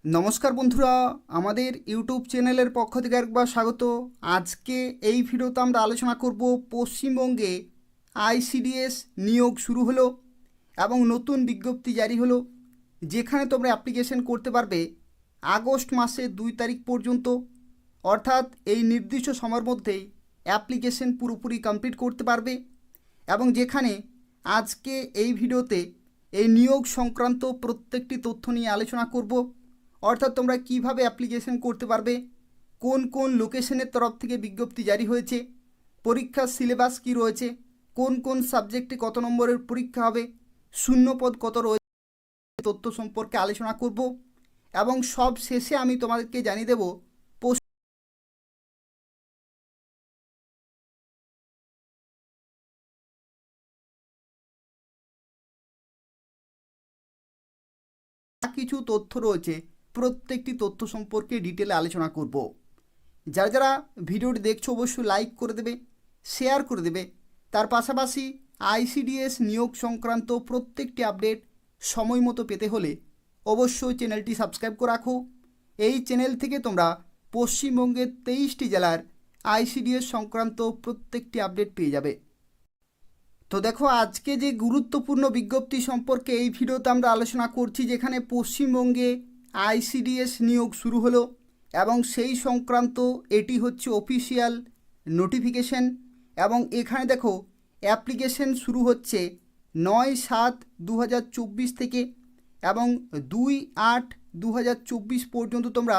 নমস্কার বন্ধুরা, আমাদের ইউটিউব চ্যানেলের পক্ষ থেকে একবার স্বাগত। আজকে এই ভিডিওতে আমরা আলোচনা করব পশ্চিমবঙ্গে আইসিডিএস নিয়োগ শুরু হলো এবং নতুন বিজ্ঞপ্তি জারি হলো, যেখানে তোমরা অ্যাপ্লিকেশন করতে পারবে আগস্ট মাসের 2 তারিখ পর্যন্ত। অর্থাৎ এই নির্দিষ্ট সময়ের মধ্যেই অ্যাপ্লিকেশন পুরোপুরি কমপ্লিট করতে পারবে এবং যেখানে আজকে এই ভিডিওতে এই নিয়োগ সংক্রান্ত প্রত্যেকটি তথ্য নিয়ে আলোচনা করব। অর্থাৎ তোমরা কিভাবে অ্যাপ্লিকেশন করতে পারবে, কোন কোন লোকেশনের তরফ থেকে বিজ্ঞপ্তি জারি হয়েছে, পরীক্ষার সিলেবাস কী রয়েছে, কোন কোন সাবজেক্টে কত নম্বরের পরীক্ষা হবে, শূন্যপদ কত রয়েছে, তথ্য সম্পর্কে আলোচনা করব এবং সব শেষে আমি তোমাদেরকে জানিয়ে দেব কিছু তথ্য রয়েছে, প্রত্যেকটি তথ্য সম্পর্কে ডিটেলে আলোচনা করব। যারা যারা ভিডিওটি দেখছো অবশ্যই লাইক করে দেবে, শেয়ার করে দেবে। তার পাশাপাশি আইসিডিএস নিয়োগ সংক্রান্ত প্রত্যেকটি আপডেট সময় মতো পেতে হলে অবশ্যই চ্যানেলটি সাবস্ক্রাইব করে রাখো। এই চ্যানেল থেকে তোমরা পশ্চিমবঙ্গের 23টি জেলার আইসিডিএস সংক্রান্ত প্রত্যেকটি আপডেট পেয়ে যাবে। তো দেখো, আজকে যে গুরুত্বপূর্ণ বিজ্ঞপ্তি সম্পর্কে এই ভিডিওতে আমরা আলোচনা করছি, যেখানে পশ্চিমবঙ্গে আইসিডিএস নিয়োগ শুরু হলো এবং সেই সংক্রান্ত এটি হচ্ছে অফিসিয়াল নোটিফিকেশন। এবং এখানে দেখো অ্যাপ্লিকেশন শুরু হচ্ছে 9/7/2024 থেকে এবং 2/8/2024 পর্যন্ত তোমরা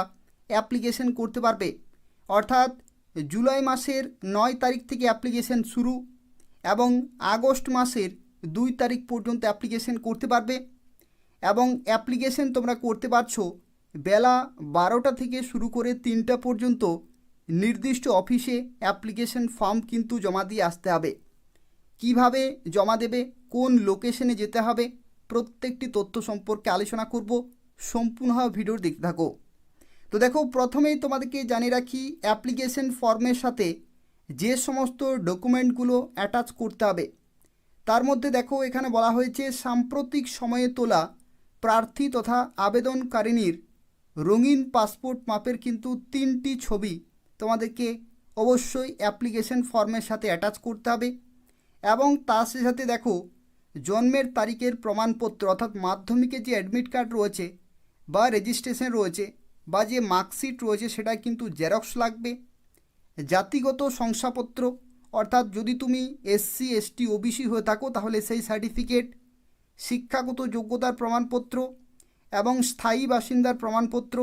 অ্যাপ্লিকেশন করতে পারবে। অর্থাৎ জুলাই মাসের 9 তারিখ থেকে অ্যাপ্লিকেশন শুরু এবং আগস্ট মাসের 2 তারিখ পর্যন্ত অ্যাপ্লিকেশন করতে পারবে। এবং অ্যাপ্লিকেশন তোমরা করতে পারছো বেলা 12টা থেকে শুরু করে 3টা পর্যন্ত। নির্দিষ্ট অফিসে অ্যাপ্লিকেশন ফর্ম কিন্তু জমা দিয়ে আসতে হবে। কিভাবে জমা দেবে, কোন লোকেশনে যেতে হবে, প্রত্যেকটি তথ্য সম্পর্কে আলোচনা করব। সম্পূর্ণভাবে ভিডিও দেখতে থাকো। তো দেখো, প্রথমেই তোমাদেরকে জানিয়ে রাখি অ্যাপ্লিকেশন ফর্মের সাথে যে সমস্ত ডকুমেন্টগুলো অ্যাটাচ করতে হবে তার মধ্যে দেখো এখানে বলা হয়েছে সাম্প্রতিক সময়ে তোলা প্রার্থী তথা আবেদনকারিনীর রঙিন পাসপোর্ট মাপের কিন্তু 3টি ছবি তোমাদেরকে অবশ্যই অ্যাপ্লিকেশন ফর্মের সাথে অ্যাটাচ করতে হবে। এবং তার সাথে দেখো জন্মের তারিখের প্রমাণপত্র, অর্থাৎ মাধ্যমিকের যে অ্যাডমিট কার্ড রয়েছে বা রেজিস্ট্রেশন রয়েছে বা যে মার্কশিট রয়েছে সেটা কিন্তু জেরক্স লাগবে। জাতিগত শংসাপত্র, অর্থাৎ যদি তুমি এসসি এসটি ওবিসি হয়ে থাকো তাহলে সেই সার্টিফিকেট, শিক্ষাগত যোগ্যতার প্রমাণপত্র এবং স্থায়ী বাসিন্দার প্রমাণপত্র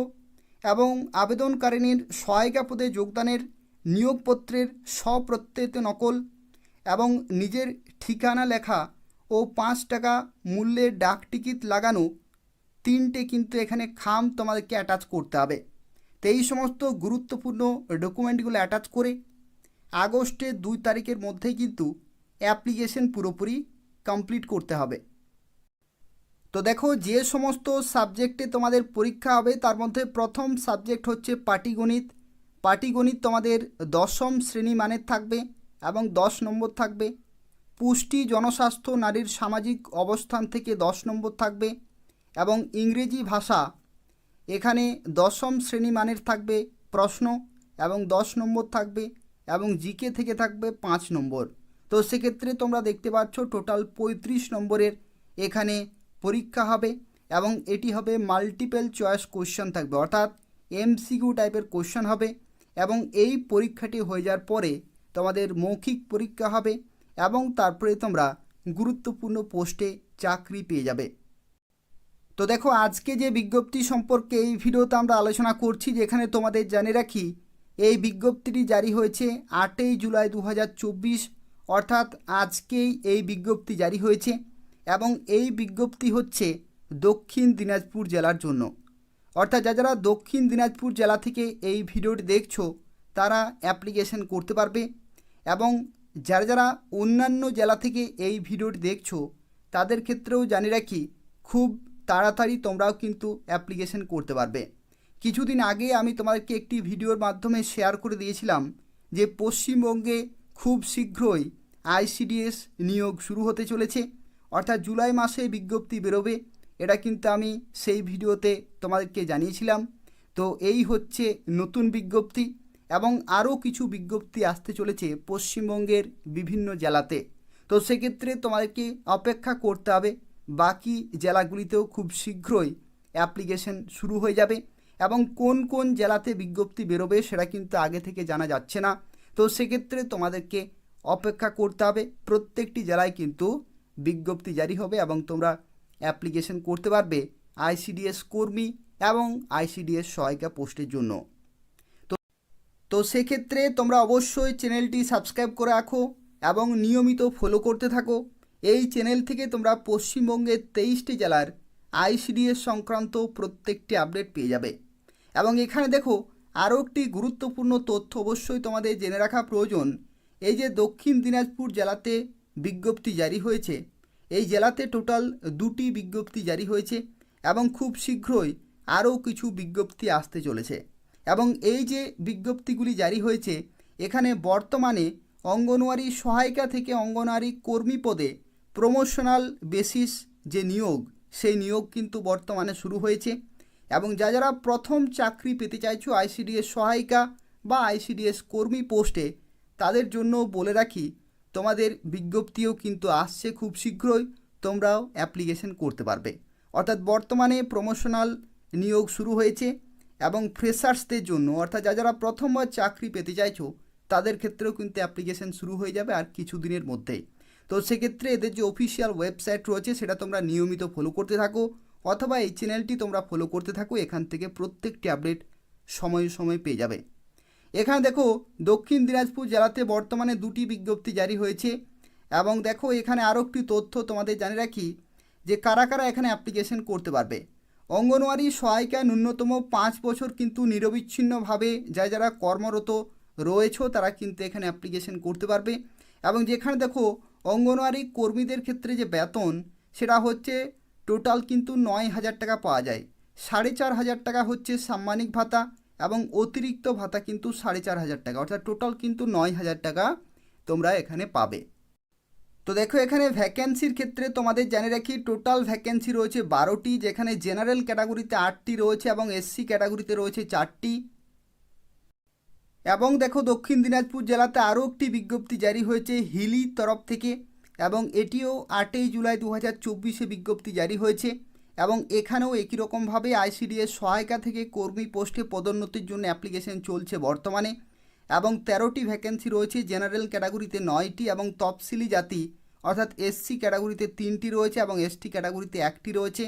এবং আবেদনকারিনীর সহায়িকা পদে যোগদানের নিয়োগপত্রের স্বপ্রত্যয়িত নকল এবং নিজের ঠিকানা লেখা ও 5 টাকা মূল্যের ডাক টিকিট লাগানো 3টে কিন্তু এখানে খাম তোমাদেরকে অ্যাটাচ করতে হবে। তো এই সমস্ত গুরুত্বপূর্ণ ডকুমেন্টগুলো অ্যাটাচ করে আগস্টের 2 তারিখের মধ্যেই কিন্তু অ্যাপ্লিকেশন পুরোপুরি কমপ্লিট করতে হবে। তো দেখো, যে সমস্ত সাবজেক্টে তোমাদের পরীক্ষা হবে তার মধ্যে প্রথম সাবজেক্ট হচ্ছে পাটিগণিত। পাটিগণিত তোমাদের 10ম শ্রেণী মানের থাকবে এবং 10 নম্বর থাকবে। পুষ্টি, জনস্বাস্থ্য, নারীর সামাজিক অবস্থান থেকে 10 নম্বর থাকবে এবং ইংরেজি ভাষা এখানে 10ম শ্রেণী মানের থাকবে প্রশ্ন এবং 10 নম্বর থাকবে এবং জিকে থেকে থাকবে 5 নম্বর। তো সেক্ষেত্রে তোমরা দেখতে পাচ্ছ টোটাল 35 নম্বরের এখানে পরীক্ষা হবে এবং এটি হবে মাল্টিপল চয়েস কোশ্চেন থাকবে, অর্থাৎ এমসিকিউ টাইপের কোশ্চেন হবে। এবং এই পরীক্ষাটি হয়ে যাওয়ার পরে তোমাদের মৌখিক পরীক্ষা হবে এবং তারপরে তোমরা গুরুত্বপূর্ণ পোস্টে চাকরি পেয়ে যাবে। তো দেখো, আজকে যে বিজ্ঞপ্তি সম্পর্কে এই ভিডিওতে আমরা আলোচনা করছি, যেখানে তোমাদের জানিয়ে রাখি এই বিজ্ঞপ্তিটি জারি হয়েছে 8ই জুলাই 2024, অর্থাৎ আজকেই এই বিজ্ঞপ্তি জারি হয়েছে এবং এই বিজ্ঞপ্তি হচ্ছে দক্ষিণ দিনাজপুর জেলার জন্য। অর্থাৎ যারা দক্ষিণ দিনাজপুর জেলা থেকে এই ভিডিওটি দেখছো তারা অ্যাপ্লিকেশন করতে পারবে এবং যারা অন্যান্য জেলা থেকে এই ভিডিওটি দেখছো তাদের ক্ষেত্রেও জানিয়ে রাখি খুব তাড়াতাড়ি তোমরাও কিন্তু অ্যাপ্লিকেশন করতে পারবে। কিছুদিন আগে আমি তোমাদেরকে একটি ভিডিওর মাধ্যমে শেয়ার করে দিয়েছিলাম যে পশ্চিমবঙ্গে খুব শীঘ্রই আইসিডিএস নিয়োগ শুরু হতে চলেছে, অর্থাৎ জুলাই মাসে বিজ্ঞপ্তি বেরোবে এটা কিন্তু আমি সেই ভিডিওতে তোমাদেরকে জানিয়েছিলাম। তো এই হচ্ছে নতুন বিজ্ঞপ্তি এবং আরও কিছু বিজ্ঞপ্তি আসতে চলেছে পশ্চিমবঙ্গের বিভিন্ন জেলাতে। তো সেক্ষেত্রে তোমাদেরকে অপেক্ষা করতে হবে। বাকি জেলাগুলিতেও খুব শীঘ্রই অ্যাপ্লিকেশন শুরু হয়ে যাবে এবং কোন কোন জেলাতে বিজ্ঞপ্তি বেরোবে সেটা কিন্তু আগে থেকে জানা যাচ্ছে না। তো সেক্ষেত্রে তোমাদেরকে অপেক্ষা করতে হবে। প্রত্যেকটি জেলায় কিন্তু বিজ্ঞপ্তি জারি হবে এবং তোমরা অ্যাপ্লিকেশন করতে পারবে আইসিডিএস কর্মী এবং আইসিডিএস সহায়িকা পোস্টের জন্য। তো সেক্ষেত্রে তোমরা অবশ্যই চ্যানেলটি সাবস্ক্রাইব করে রাখো এবং নিয়মিত ফলো করতে থাকো। এই চ্যানেল থেকে তোমরা পশ্চিমবঙ্গের 23টি জেলার আইসিডিএস সংক্রান্ত প্রত্যেকটি আপডেট পেয়ে যাবে। এবং এখানে দেখো আরও একটি গুরুত্বপূর্ণ তথ্য অবশ্যই তোমাদের জেনে রাখা প্রয়োজন। এই যে দক্ষিণ দিনাজপুর জেলাতে বিজ্ঞপ্তি জারি হয়েছে, এই জেলাতে টোটাল 2টি বিজ্ঞপ্তি জারি হয়েছে এবং খুব শীঘ্রই আরও কিছু বিজ্ঞপ্তি আসতে চলেছে। এবং এই যে বিজ্ঞপ্তিগুলি জারি হয়েছে, এখানে বর্তমানে অঙ্গনওয়াড়ি সহায়িকা থেকে অঙ্গনওয়াড়ি কর্মী পদে প্রমোশনাল বেসিস যে নিয়োগ, সেই নিয়োগ কিন্তু বর্তমানে শুরু হয়েছে। এবং যারা প্রথম চাকরি পেতে চাইছো আইসিডিএস সহায়িকা বা আইসিডিএস কর্মী পোস্টে, তাদের জন্য বলে রাখি তোমাদের বিজ্ঞপ্তিও কিন্তু আসছে খুব শীঘ্রই, তোমরাও অ্যাপ্লিকেশন করতে পারবে। অর্থাৎ বর্তমানে প্রমোশনাল নিয়োগ শুরু হয়েছে এবং ফ্রেশার্সদের জন্য, অর্থাৎ যারা প্রথমবার চাকরি পেতে চাইছো তাদের ক্ষেত্রেও কিন্তু অ্যাপ্লিকেশন শুরু হয়ে যাবে আর কিছু দিনের মধ্যেই। তো সেক্ষেত্রে এদের যে অফিসিয়াল ওয়েবসাইট রয়েছে সেটা তোমরা নিয়মিত ফলো করতে থাকো, অথবা এই চ্যানেলটি তোমরা ফলো করতে থাকো। এখান থেকে প্রত্যেকটি আপডেট সময়ে সময়ে পেয়ে যাবে। এখানে দেখো দক্ষিণ দিনাজপুর জেলাতে বর্তমানে 2টি বিজ্ঞপ্তি জারি হয়েছে। এবং দেখো এখানে আরও একটি তথ্য তোমাদের জানিয়ে রাখি যে কারা কারা এখানে অ্যাপ্লিকেশন করতে পারবে। অঙ্গনওয়াড়ি সহায়িকায় ন্যূনতম 5 বছর কিন্তু নিরবিচ্ছিন্নভাবে যারা কর্মরত রয়েছে তারা কিন্তু এখানে অ্যাপ্লিকেশন করতে পারবে। এবং যেখানে দেখো অঙ্গনওয়াড়ি কর্মীদের ক্ষেত্রে যে বেতন, সেটা হচ্ছে টোটাল কিন্তু 9,000 টাকা পাওয়া যায়। 4,500 টাকা হচ্ছে সাম্মানিক ভাতা এবং অতিরিক্ত ভাতা কিন্তু 4,500 টাকা, অর্থাৎ টোটাল কিন্তু 9,000 টাকা তোমরা এখানে পাবে। তো দেখো এখানে ভ্যাকেন্সির ক্ষেত্রে তোমাদের জানিয়ে রাখি টোটাল ভ্যাকেন্সি রয়েছে 12টি, যেখানে জেনারেল ক্যাটাগরিতে 8টি রয়েছে এবং এসসি ক্যাটাগরিতে রয়েছে 4টি। এবং দেখো দক্ষিণ দিনাজপুর জেলাতে আরও একটি বিজ্ঞপ্তি জারি হয়েছে হিলির তরফ থেকে, এবং এটিও 8ই জুলাই 2024 বিজ্ঞপ্তি জারি হয়েছে। এবং এখানেও একই রকমভাবে আইসিডিএস সহায়িকা থেকে কর্মী পোস্টে পদোন্নতির জন্য অ্যাপ্লিকেশন চলছে বর্তমানে। এবং 13টি ভ্যাকেন্সি রয়েছে, জেনারেল ক্যাটাগরিতে 9টি এবং তফসিলি জাতি অর্থাৎ এসসি ক্যাটাগরিতে 3টি রয়েছে এবং এসটি ক্যাটাগরিতে 1টি রয়েছে।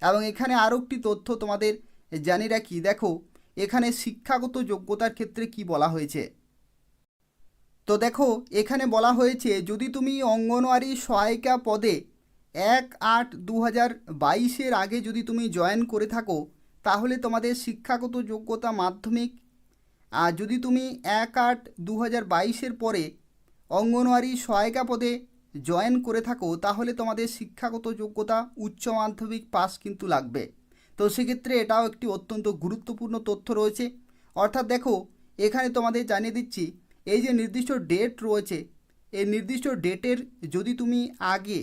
এবং এখানে আরও একটি তথ্য তোমাদের জানিয়ে রাখি, দেখো এখানে শিক্ষাগত যোগ্যতার ক্ষেত্রে কি বলা হয়েছে। তো দেখো এখানে বলা হয়েছে যদি তুমি অঙ্গনওয়াড়ি সহায়িকা পদে 1/8/2022 আগে যদি তুমি জয়েন করে থাকো তাহলে তোমাদের শিক্ষাগত যোগ্যতা মাধ্যমিক। আর যদি তুমি 1/8/2022 পরে অঙ্গনওয়াড়ি সহায়িকা পদে জয়েন করে থাকো তাহলে তোমাদের শিক্ষাগত যোগ্যতা উচ্চ মাধ্যমিক পাস কিন্তু লাগবে। তো সেক্ষেত্রে এটাও একটি অত্যন্ত গুরুত্বপূর্ণ তথ্য রয়েছে। অর্থাৎ দেখো এখানে তোমাদের জানিয়ে দিচ্ছি, এই যে নির্দিষ্ট ডেট রয়েছে, এই নির্দিষ্ট ডেটের যদি তুমি আগে,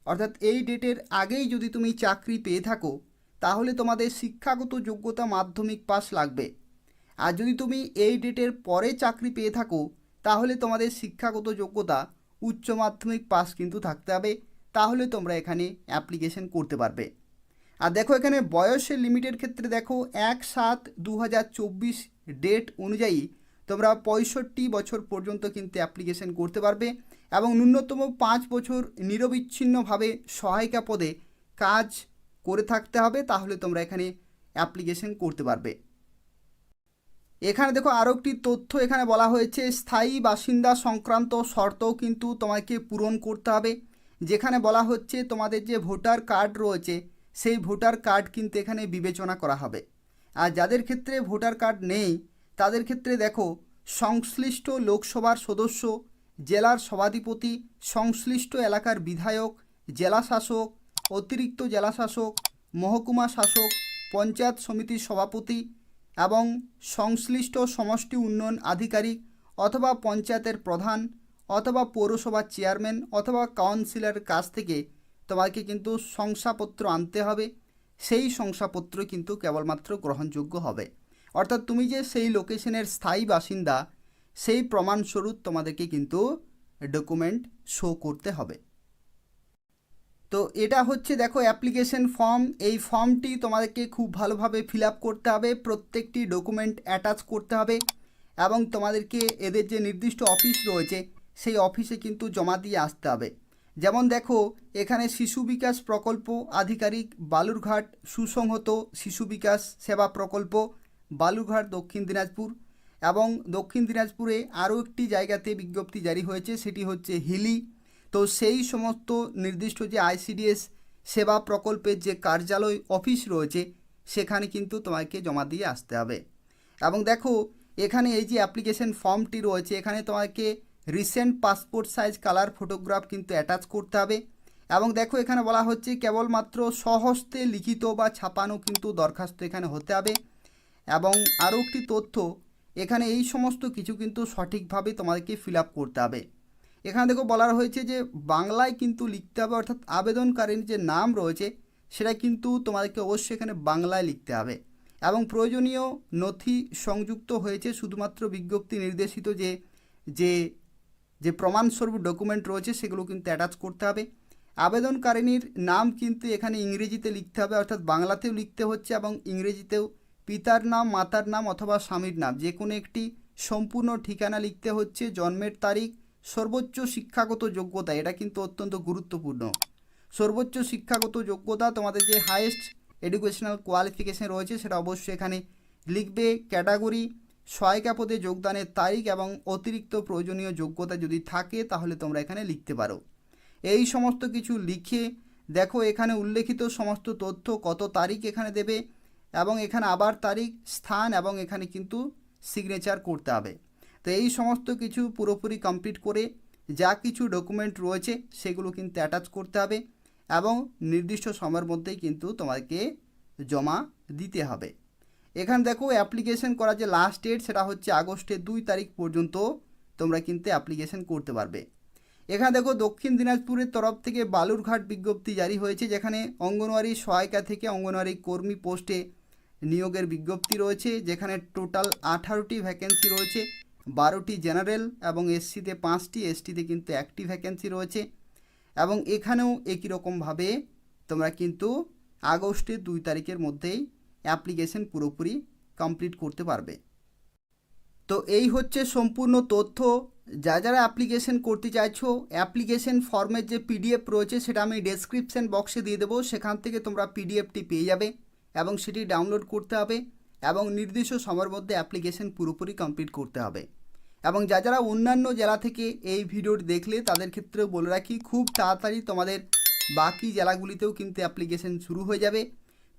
অর্থাৎ এই ডেটের আগেই যদি তুমি চাকরি পেয়ে থাকো তাহলে তোমাদের শিক্ষাগত যোগ্যতা মাধ্যমিক পাস লাগবে। আর যদি তুমি এই ডেটের পরে চাকরি পেয়ে থাকো তাহলে তোমাদের শিক্ষাগত যোগ্যতা উচ্চ মাধ্যমিক পাস কিন্তু থাকতে হবে, তাহলে তোমরা এখানে অ্যাপ্লিকেশন করতে পারবে। আর দেখো এখানে বয়সের লিমিটের ক্ষেত্রে দেখো 1/7/2024 ডেট অনুযায়ী তোমরা 65 বছর পর্যন্ত কিন্তু অ্যাপ্লিকেশন করতে পারবে এবং ন্যূনতম 5 বছর নিরবিচ্ছিন্নভাবে সহায়িকা পদে কাজ করে থাকতে হবে, তাহলে তোমরা এখানে অ্যাপ্লিকেশন করতে পারবে। এখানে দেখো আরও একটি তথ্য এখানে বলা হয়েছে, স্থায়ী বাসিন্দা সংক্রান্ত শর্তও কিন্তু তোমাকে পূরণ করতে হবে। যেখানে বলা হচ্ছে তোমাদের যে ভোটার কার্ড রয়েছে সেই ভোটার কার্ড কিন্তু এখানে বিবেচনা করা হবে। আর যাদের ক্ষেত্রে ভোটার কার্ড নেই তাদের ক্ষেত্রে দেখো সংশ্লিষ্ট লোকসভার সদস্য, জেলার সভাধিপতি, সংশ্লিষ্ট এলাকার বিধায়ক, জেলা শাসক, অতিরিক্ত জেলা শাসক, মহকুমা শাসক, পঞ্চায়েত সমিতির সভাপতি এবং সংশ্লিষ্ট সমষ্টি উন্নয়ন আধিকারিক অথবা পঞ্চায়েতের প্রধান অথবা পৌরসভার চেয়ারম্যান অথবা কাউন্সিলরের কাছ থেকে তোমাকে কিন্তু শংসাপত্র আনতে হবে সেই শংসাপত্র কিন্তু কেবলমাত্র গ্রহণযোগ্য হবে। অর্থাৎ তুমি যে সেই লোকেশনের স্থায়ী বাসিন্দা সেই প্রমাণস্বরূপ তোমাদেরকে কিন্তু ডকুমেন্ট শো করতে হবে। তো এটা হচ্ছে দেখো অ্যাপ্লিকেশন ফর্ম। এই ফর্মটি তোমাদেরকে খুব ভালোভাবে ফিল আপ করতে হবে, প্রত্যেকটি ডকুমেন্ট অ্যাটাচ করতে হবে এবং তোমাদেরকে এদের যে নির্দিষ্ট অফিস রয়েছে সেই অফিসে কিন্তু জমা দিয়ে আসতে হবে। যেমন দেখো এখানে শিশু বিকাশ প্রকল্প আধিকারিক বালুরঘাট সুসংহত শিশু বিকাশ সেবা প্রকল্প বালুরঘাট দক্ষিণ দিনাজপুর, এবং দক্ষিণ দিনাজপুরে আরও একটি জায়গাতে বিজ্ঞপ্তি জারি হয়েছে সেটি হচ্ছে হিলি। তো সেই সমস্ত নির্দিষ্ট যে আইসিডিএস সেবা প্রকল্পের যে কার্যালয় অফিস রয়েছে সেখানে কিন্তু তোমাকে জমা দিয়ে আসতে হবে। এবং দেখো এখানে এই যে অ্যাপ্লিকেশন ফর্মটি রয়েছে এখানে তোমাকে recent passport size colour photograph কিন্তু অ্যাটাচ করতে হবে। এবং দেখো এখানে বলা হচ্ছে কেবলমাত্র স্বহস্তে লিখিত বা ছাপানো কিন্তু দরখাস্ত এখানে হতে হবে। এবং আরও একটি তথ্য, এখানে এই সমস্ত কিছু কিন্তু সঠিকভাবে তোমাদেরকে ফিল আপ করতে হবে। এখানে দেখো বলা হয়েছে যে বাংলায় কিন্তু লিখতে হবে, অর্থাৎ আবেদনকারীর যে নাম রয়েছে সেটা কিন্তু তোমাদেরকে অবশ্যই এখানে বাংলায় লিখতে হবে। এবং প্রয়োজনীয় নথি সংযুক্ত হয়েছে শুধুমাত্র বিজ্ঞপ্তি নির্দেশিত যে যে যে প্রমাণস্বরূপ ডকুমেন্ট রয়েছে সেগুলো কিন্তু অ্যাটাচ করতে হবে। আবেদনকারিনীর নাম কিন্তু এখানে ইংরেজিতে লিখতে হবে, অর্থাৎ বাংলাতেও লিখতে হচ্ছে এবং ইংরেজিতেও। পিতার নাম, মাতার নাম অথবা স্বামীর নাম যে কোনো একটি, সম্পূর্ণ ঠিকানা লিখতে হচ্ছে, জন্মের তারিখ, সর্বোচ্চ শিক্ষাগত যোগ্যতা, এটা কিন্তু অত্যন্ত গুরুত্বপূর্ণ। সর্বোচ্চ শিক্ষাগত যোগ্যতা তোমাদের যে হাইয়েস্ট এডুকেশনাল কোয়ালিফিকেশন রয়েছে সেটা অবশ্যই এখানে লিখবে। ক্যাটাগরি, সহায়িকা পদে যোগদানের তারিখ এবং অতিরিক্ত প্রয়োজনীয় যোগ্যতা যদি থাকে তাহলে তোমরা এখানে লিখতে পারো। এই সমস্ত কিছু লিখে দেখো এখানে উল্লেখিত সমস্ত তথ্য কত তারিখ এখানে দেবে এবং এখানে আবার তারিখ, স্থান এবং এখানে কিন্তু সিগনেচার করতে হবে। তো এই সমস্ত কিছু পুরোপুরি কমপ্লিট করে যা কিছু ডকুমেন্ট রয়েছে সেগুলো কিন্তু অ্যাটাচ করতে হবে এবং নির্দিষ্ট সময়ের মধ্যেই কিন্তু তোমাকে জমা দিতে হবে। এখানে দেখো অ্যাপ্লিকেশন করার যে লাস্ট ডেট সেটা হচ্ছে আগস্টের 2 তারিখ পর্যন্ত তোমরা কিন্তু অ্যাপ্লিকেশন করতে পারবে। এখানে দেখো দক্ষিণ দিনাজপুরের তরফ থেকে বালুরঘাট বিজ্ঞপ্তি জারি হয়েছে, যেখানে অঙ্গনওয়াড়ি সহায়িকা থেকে অঙ্গনওয়াড়ি কর্মী পোস্টে নিয়োগের বিজ্ঞপ্তি রয়েছে, যেখানে টোটাল 18টি ভ্যাকেন্সি রয়েছে, 12টি জেনারেল এবং এসসিতে 5টি, এসটিতে কিন্তু 1টি ভ্যাকেন্সি রয়েছে। এবং এখানেও একই রকমভাবে তোমরা কিন্তু আগস্টের 2 তারিখের মধ্যেই অ্যাপ্লিকেশন পুরোপুরি কমপ্লিট করতে পারবে। তো এই হচ্ছে সম্পূর্ণ তথ্য। যারা অ্যাপ্লিকেশন করতে চাইছো অ্যাপ্লিকেশন ফর্মের যে পিডিএফ রয়েছে সেটা আমি ডেসক্রিপশন বক্সে দিয়ে দেবো, সেখান থেকে তোমরা পিডিএফটি পেয়ে যাবে এবং সেটি ডাউনলোড করতে হবে এবং নির্দিষ্ট সময়ের মধ্যে অ্যাপ্লিকেশন পুরোপুরি কমপ্লিট করতে হবে। এবং যারা অন্যান্য জেলা থেকে এই ভিডিওটি দেখলে তাদের ক্ষেত্রেও বলে রাখি খুব তাড়াতাড়ি তোমাদের বাকি জেলাগুলিতেও কিন্তু অ্যাপ্লিকেশন শুরু হয়ে যাবে।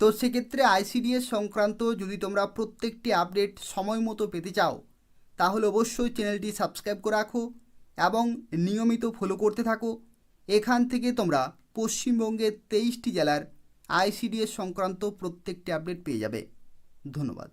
তো সেক্ষেত্রে আইসিডিএস সংক্রান্ত যদি তোমরা প্রত্যেকটি আপডেট সময় মতো পেতে চাও তাহলে অবশ্যই চ্যানেলটি সাবস্ক্রাইব করে রাখো এবং নিয়মিত ফলো করতে থাকো। এখান থেকে তোমরা পশ্চিমবঙ্গের 23টি জেলার আইসিডিএস সংক্রান্ত প্রত্যেকটি আপডেট পেয়ে যাবে। ধন্যবাদ।